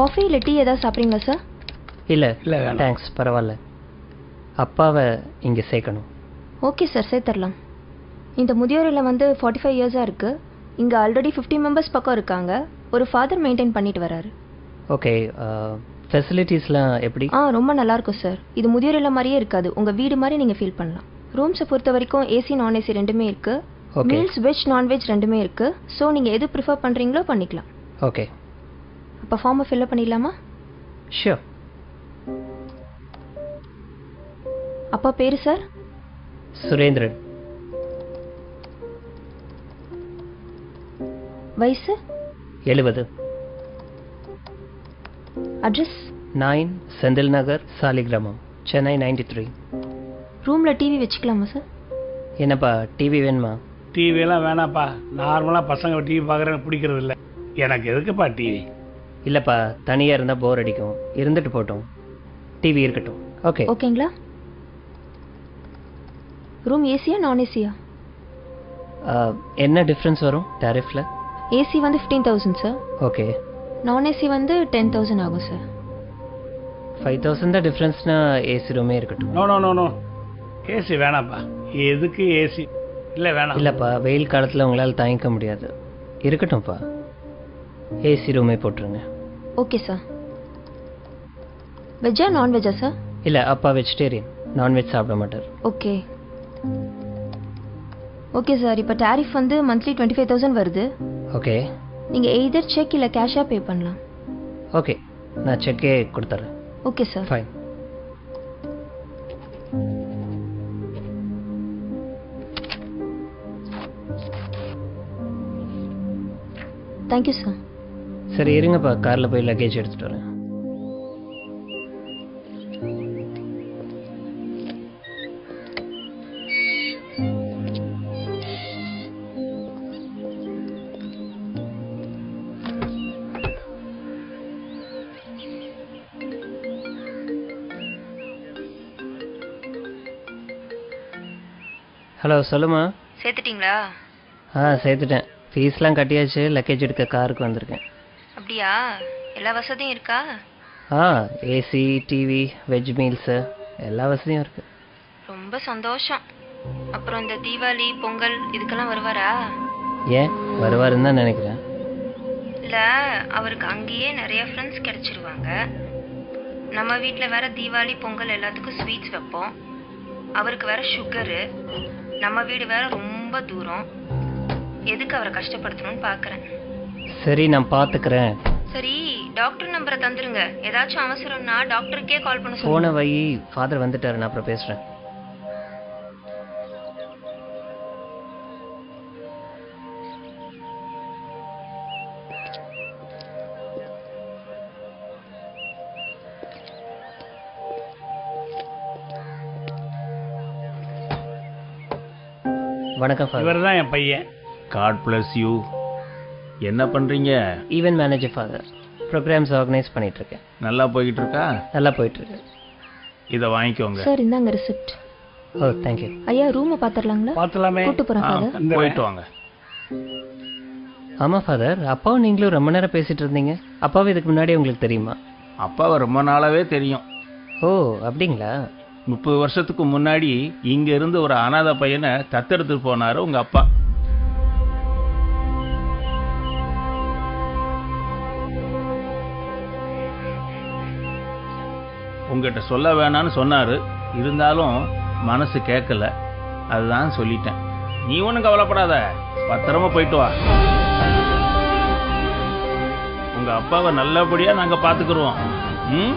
Coffee இல்லை tea ஏதாவது சாப்பிட்றீங்களா சார்? இல்லை தேங்க்ஸ், பரவாயில்ல. அப்பாவை இங்கே சேர்க்கணும். ஓகே சார், சேர்த்துடலாம். இந்த முதியோர் இல்லம் 45 இயர்ஸாக இருக்குது. இங்கே ஆல்ரெடி 50 மெம்பர்ஸ் பக்கம் இருக்காங்க. ஒரு ஃபாதர் மெயின்டைன் பண்ணிட்டு வராரு. ஓகே, ஃபெசிலிட்டிஸ்லாம் எப்படி? ரொம்ப நல்லாயிருக்கும் சார். இது முதியோர் இல்லம் மாதிரியே இருக்காது, உங்கள் வீடு மாதிரி நீங்கள் ஃபீல் பண்ணலாம். ரூம்ஸை பொறுத்த வரைக்கும் ஏசி நான் ஏசி ரெண்டுமே இருக்குது. மீல்ஸ் வெஜ் நான்வெஜ் ரெண்டுமே இருக்குது. ஸோ நீங்கள் எது ப்ரிஃபர் பண்ணுறீங்களோ பண்ணிக்கலாம். ஓகே, அப்போ ஃபார்மை ஃபில்அப் பண்ணிடலாமா? ஷியோர். அப்பா பேர் சார்? சுரேந்திரன். வயசு? 70. அட்ரஸ்? 9 செந்தில் நகர், சாலிகிராமம், சென்னை 93. ரூமில் டிவி வச்சுக்கலாமா சார்? என்னப்பா டிவி வேணுமா? டிவியெல்லாம் வேணாப்பா. நார்மலாக பசங்க டிவி பார்க்குறேன்னு பிடிக்கிறது இல்லை. எனக்கு எதுக்குப்பா டிவி? இல்லைப்பா, தனியாக இருந்தால் போர் அடிக்கும். இருந்துட்டு போட்டோம், டிவி இருக்கட்டும். ஓகே ஓகேங்களா? ரூம் ஏசியா நான் ஏசியா? என்ன டிஃப்ரென்ஸ் வரும் டேரிஃபில்? AC 15,000 sir. ஓகே. நான் ஏசி 10,000 ஆகும் சார். 5,000 தான் டிஃப்ரென்ஸ்னா ஏசி ரூமே இருக்கட்டும். No no no no, AC வேணாப்பா. எதுக்கு ஏசி? இல்லை வேணாம். இல்லைப்பா, வெயில் காலத்தில் உங்களால் தாங்கிக்க முடியாது. இருக்கட்டும்ப்பா, ஏசி ரூமே போட்டுருங்க. Okay sir. வெஜ்ஜா நான்வெஜ்ஜா சார்? இல்லை, அப்பா வெஜிடேரியன், நான்வெஜ் சாப்பிட மாட்டார். Okay okay sir. இப்போ டேரிஃப் மந்த்லி 25,000 வருது. ஓகே. நீங்கள் எய்தர் செக் இல்லை கேஷாக பே பண்ணலாம். ஓகே, நான் செக்கே கொடுத்துட்றேன். Okay sir. Fine. Thank you sir. சரி இருங்கப்பா, காரில் போய் லக்கேஜ் எடுத்துகிட்டு வரேன். ஹலோ, சொல்லுமா. சேர்த்துட்டிங்களா? சேர்த்துட்டேன். ஃபீஸ்லாம் கட்டியாச்சு. லக்கேஜ் எடுக்க காருக்கு வந்திருக்கேன். அப்படியா? எல்லா வசதியும் இருக்கா? ஏசி, டிவி, வெஜ் மீல்ஸு எல்லா வசதியும் இருக்குது. ரொம்ப சந்தோஷம். அப்புறம் இந்த தீபாவளி பொங்கல் இதுக்கெல்லாம் வருவாரா? ஏன் வருவாருன்னு தான் நினைக்கிறேன். இல்லை, அவருக்கு அங்கேயே நிறைய ஃப்ரெண்ட்ஸ் கிடச்சிருவாங்க. நம்ம வீட்டில் வேற தீபாவளி பொங்கல் எல்லாத்துக்கும் ஸ்வீட்ஸ் வைப்போம். அவருக்கு வேற சுகரு. நம்ம வீடு வேற ரொம்ப தூரம். எதுக்கு அவரை கஷ்டப்படுத்தணும்னு பார்க்குறேன். சரி, நான் பார்த்துக்கிறேன். சரி, டாக்டர் நம்பரை தந்துருங்க. ஏதாச்சும் அவசரம்னா டாக்டருக்கே கால் பண்ண போன வை. ஃபாதர் வந்துட்டாரு, நான் அப்புறம் பேசுகிறேன். வணக்கம் ஃபாதர். இவர் தான் என் பையன். God bless you. என்ன பண்ணுறீங்க? Event manager father. Programs organise பண்ணிகிட்ருக்கேன். நல்லா போய்கிட்டு இருக்கா? நல்லா போயிட்டுருக்கு. இதை வாங்கிக்கோங்க. சார், இந்தாங்க ரிசிப்ட். ஓ, தேங்க்யூ. ஐயா, ரூமை பார்த்துடலாங்களா? பார்த்துலாமே. கூட்டு போகிறேன் ஃபாதர். போயிட்டு வாங்க. ஆமாம் ஃபாதர், அப்பாவும் நீங்களும் ரொம்ப நேரம் பேசிகிட்டு இருந்தீங்க. அப்பாவும் இதுக்கு முன்னாடி உங்களுக்கு தெரியுமா? அப்பாவை ரொம்ப நாளாவே தெரியும். ஓ, அப்படிங்களா? 30 வருஷத்துக்கு முன்னாடி இங்க இருந்து ஒரு அனாதை பையனை தத்தெடுத்துட்டு போனாரு உங்க அப்பா. உங்ககிட்ட சொல்ல வேணான்னு சொன்னாரு. இருந்தாலும் மனசு கேட்கல. அதுதான் சொல்லிட்டேன். நீ ஒன்றும் கவலைப்படாத, பத்திரமா போயிட்டு வா. உங்க அப்பாவை நல்லபடியா நாங்க பாத்துக்கிறோம். ம்